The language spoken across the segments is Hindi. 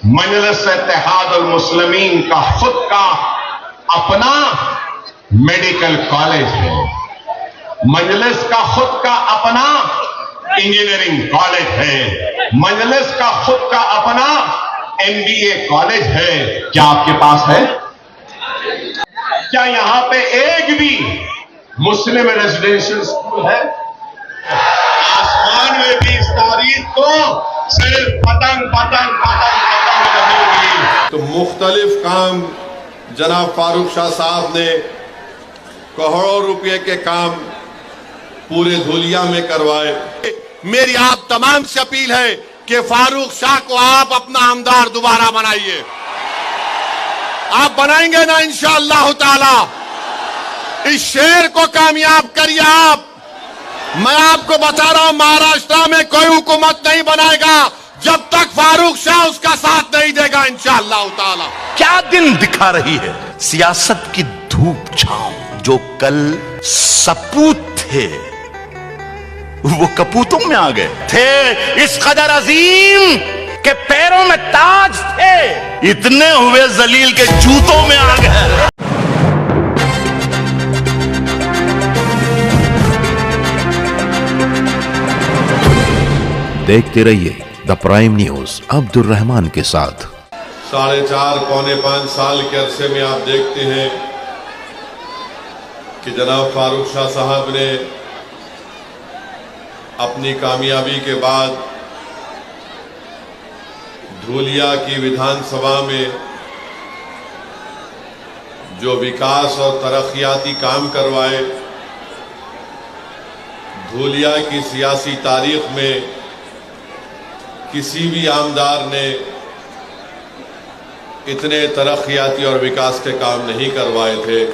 मजलिस इत्तेहादुल मुस्लिमीन का खुद का अपना मेडिकल कॉलेज है, मजलिस का खुद का अपना इंजीनियरिंग कॉलेज है, मजलिस का खुद का अपना MBA कॉलेज है। क्या आपके पास है? क्या यहां पे एक भी मुस्लिम रेजिडेंशियल स्कूल है? आसमान में भी इस तारीख को सिर्फ पतंग पतंग पतंग पतंग रहेगी। तो मुख्तलिफ काम जनाब फारूक शाह साहब ने करोड़ों रुपए के काम पूरे धुलिया में करवाए। मेरी आप तमाम से अपील है कि फारूक शाह को आप अपना आमदार दोबारा बनाइए। आप बनाएंगे ना इंशाअल्लाह ताला, इस शेर को कामयाब करिए आप। मैं आपको बता रहा हूं, महाराष्ट्र में कोई हुकूमत नहीं बनाएगा जब तक फारूक शाह उसका साथ नहीं देगा इंशाअल्लाह ताला। क्या दिन दिखा रही है सियासत की धूप छांव। जो कल सपूत थे वो कपूतों में आ गए, थे इस कदर अजीम के पैरों में ताज थे, इतने हुए जलील के जूतों में आ गए। देखते रहिए the prime news Abdul Rahman के साथ। 4.5 पौने 5 साल के अरसे में आप देखते हैं कि जनाब फारूक शाह साहब ने अपनी कामयाबी के बाद धूलिया की विधानसभा में जो विकास और तरक्याती काम करवाए, धूलिया की सियासी तारीख में किसी भी आमदार ने इतने तरक्याती और विकास के काम नहीं करवाए थे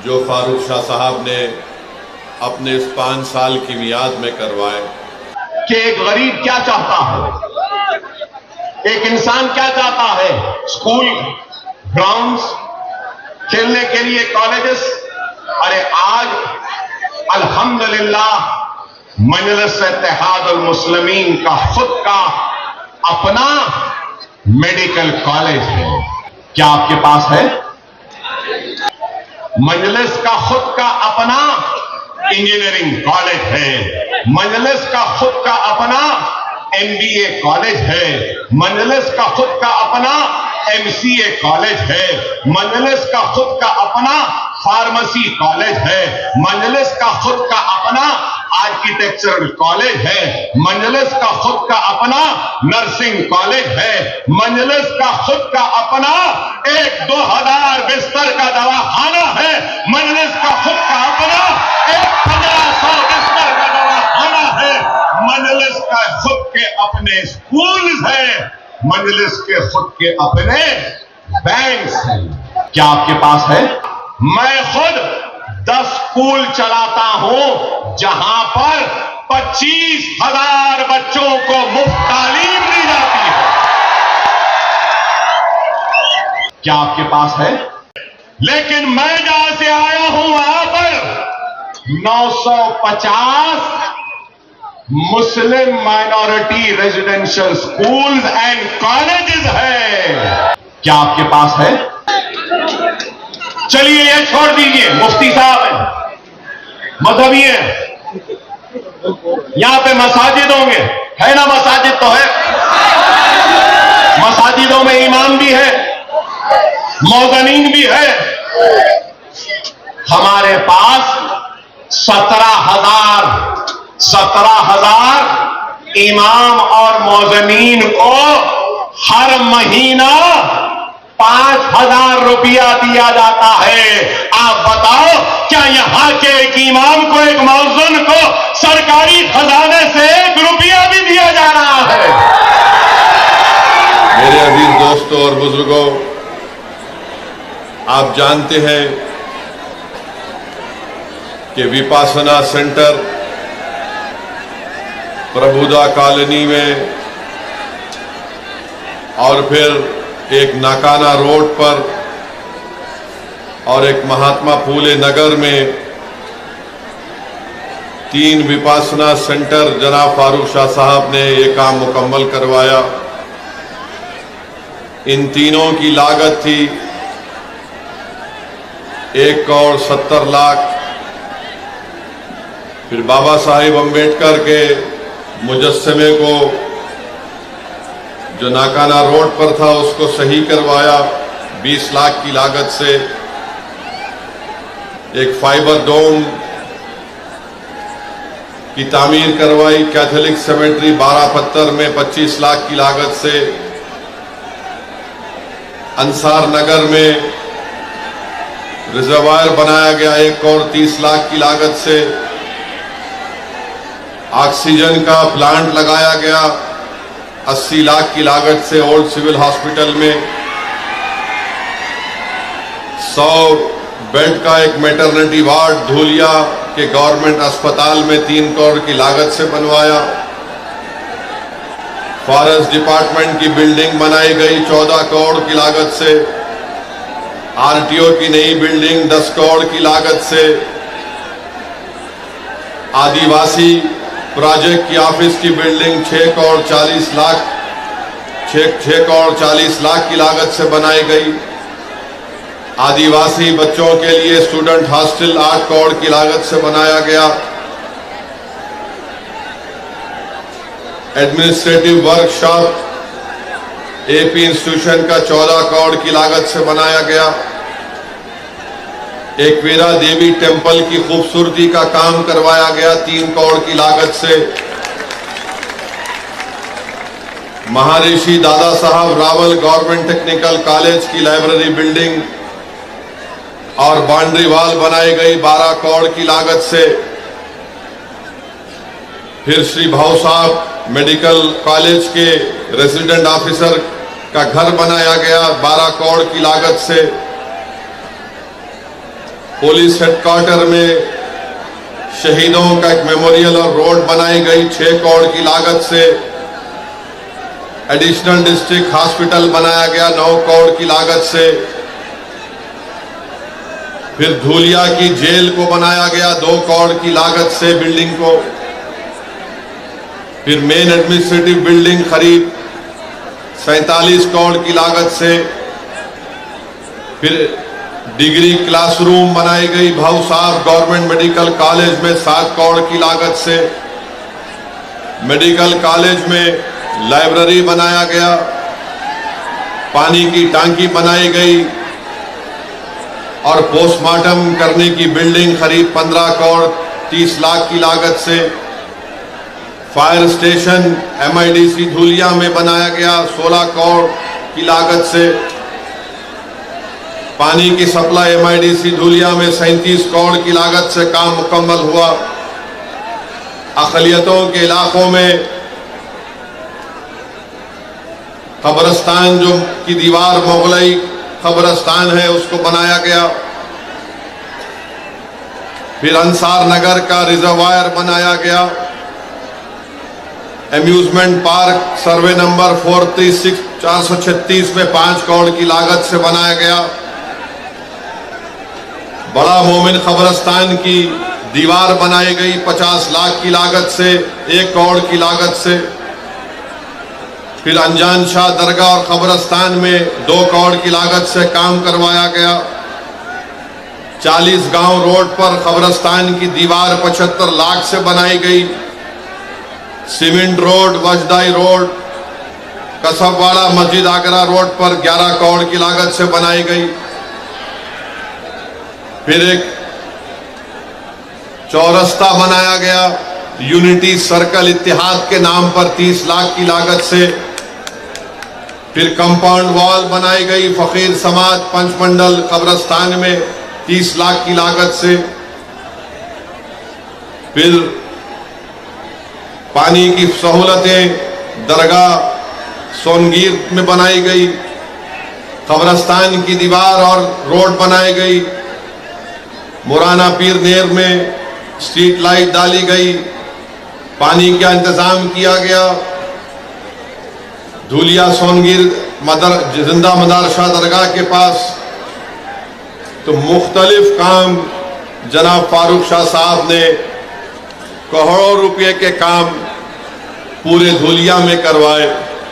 जो फारूक शाह साहब ने अपने इस 5 साल की मियाद में करवाए। कि एक गरीब क्या चाहता है, एक इंसान क्या चाहता है? स्कूल, ग्राउंड्स, खेलने के लिए कॉलेजेस। अरे आज अल्हम्दुलिल्लाह मजलिस इत्तेहादुल मुस्लिमीन का खुद का अपना मेडिकल कॉलेज है। क्या आपके पास है? मजलिस का खुद का अपना इंजीनियरिंग कॉलेज है, मजलिस का खुद का अपना MBA कॉलेज है, मजलिस का खुद का अपना MCA कॉलेज है, मजलिस का खुद का अपना फार्मेसी कॉलेज है, मजलिस का खुद का अपना आर्किटेक्चरल कॉलेज है, मजलिस का खुद का अपना नर्सिंग कॉलेज है, मजलिस का खुद का अपना 1-2000 बिस्तर का दवाखाना है, मजलिस का खुद का अपना 1500 बिस्तर का दवाखाना है, मजलिस का खुद के अपने स्कूल्स हैं, मजलिस के खुद के अपने बैंक्स हैं। क्या आपके पास है? मैं खुद 10 स्कूल चलाता हूं जहां पर 25,000 बच्चों को मुफ्त तालीम दी जाती है। क्या आपके पास है? लेकिन मैं जहां से आया हूं वहां पर 950 मुस्लिम minority residential schools and colleges है। क्या आपके पास है? चलिए ये छोड़ दीजिए, मुफ्ती साहब हैं, मजहबी हैं, यहां पे मसाजिद होंगे, है ना? मसाजिद तो है, मसाजिदों में इमाम भी है, मौजनीन भी है। हमारे पास 17,000 इमाम और मौजनीन को हर महीना 5,000 रुपया दिया जाता है। आप बताओ, क्या यहां के एक इमाम को, एक मौजून को सरकारी खजाने से 1 रुपया भी दिया जा रहा है? मेरे अजीज दोस्तों और बुजुर्गों, आप जानते हैं कि विपासना सेंटर प्रभुदा कॉलोनी में और फिर एक नाकाना रोड पर और एक महात्मा फूले नगर में 3 विपासना सेंटर जनाब फारूक शाह साहब ने ये काम मुकम्मल करवाया। इन तीनों की लागत थी 1,70,00,000। फिर बाबा साहिब अम्बेडकर के मुजस्समे को जो नाकाना रोड पर था उसको सही करवाया 20 लाख की लागत से। एक फाइबर डोम की तामीर करवाई कैथोलिक सेमेट्री 12 पत्थर में 25 लाख की लागत से। अंसार नगर में रिजर्वायर बनाया गया 1,30,00,000 की लागत से। ऑक्सीजन का प्लांट लगाया गया 80 लाख की लागत से ओल्ड सिविल हॉस्पिटल में। 100 बेड का एक मैटरनिटी वार्ड धूलिया के गवर्नमेंट अस्पताल में 3 करोड़ की लागत से बनवाया। फॉरेस्ट डिपार्टमेंट की बिल्डिंग बनाई गई 14 करोड़ की लागत से। आरटीओ की नई बिल्डिंग 10 करोड़ की लागत से। आदिवासी प्रोजेक्ट की ऑफिस की बिल्डिंग 6 करोड़ 40 लाख की लागत से बनाई गई। आदिवासी बच्चों के लिए स्टूडेंट हॉस्टल 8 करोड़ की लागत से बनाया गया। एडमिनिस्ट्रेटिव वर्कशॉप एपी इंस्टीट्यूशन का 14 करोड़ की लागत से बनाया गया। एकवीरा देवी टेंपल की खूबसूरती का काम करवाया गया 3 करोड़ की लागत से। महर्षि Dada Saheb Rawal government technical college की लाइब्रेरी बिल्डिंग और बाउंड्री वॉल बनाई गई 12 करोड़ की लागत से। फिर श्री भाऊ साहब मेडिकल कॉलेज के रेजिडेंट ऑफिसर का घर बनाया गया 12 करोड़ की लागत से। पुलिस हेडक्वार्टर में शहीदों का एक मेमोरियल और रोड बनाई गई 6 करोड़ की लागत से। एडिशनल डिस्ट्रिक्ट हॉस्पिटल बनाया गया 9 करोड़ की लागत से। फिर धूलिया की जेल को बनाया गया 2 करोड़ की लागत से बिल्डिंग को। फिर मेन एडमिनिस्ट्रेटिव बिल्डिंग करीब 47 करोड़ की लागत से। फिर डिग्री क्लासरूम बनाई गई भाऊ साहब गवर्नमेंट मेडिकल कॉलेज में 7 करोड़ की लागत से। मेडिकल कॉलेज में लाइब्रेरी बनाया गया। पानी की टांकी बनाई गई और पोस्टमार्टम करने की बिल्डिंग करीब 15 करोड़ 30 लाख की लागत से। फायर स्टेशन MIDC धूलिया में बनाया गया 16 करोड़ की लागत से। पानी की सप्लाई MIDC धूलिया में 37 करोड़ की लागत से काम मुकम्मल हुआ। अक़लियतों के इलाकों में कब्रिस्तान जो की दीवार मुगलई कब्रिस्तान है उसको बनाया गया। फिर अंसार नगर का रिजर्वायर बनाया गया। एम्यूजमेंट पार्क सर्वे नंबर 436 में 5 करोड़ की लागत से बनाया गया। बड़ा मोमिन कब्रिस्तान की दीवार बनाई गई 50 लाख की लागत से 1 करोड़ की लागत से। फिर अनजान शाह दरगाह और कब्रिस्तान में 2 करोड़ की लागत से काम करवाया गया। 40 गांव रोड पर कब्रिस्तान की दीवार 75 लाख से बनाई गई। सीमेंट रोड, वजदाई रोड, कसबवाड़ा मस्जिद आगरा रोड पर 11 करोड़ की लागत से बनाई गई। फिर एक चौरस्ता बनाया गया यूनिटी सर्कल इत्तेहाद के नाम पर 30 लाख की लागत से। फिर कंपाउंड वॉल बनाई गई फकीर समाज पंचमंडल कब्रिस्तान में 30 लाख की लागत से। फिर पानी की सहूलतें दरगाह सोनगीर में बनाई गई। कब्रिस्तान की दीवार और रोड बनाई गई। मुराना पीर नेर में स्ट्रीट लाइट डाली गई। पानी का इंतजाम किया गया। धूलिया सोनगीर जिंदा मदरसा दरगाह के पास तो मुख्तलिफ काम जनाब फारूक शाह साहब ने करोड़ों रुपए के काम पूरे धूलिया में करवाए।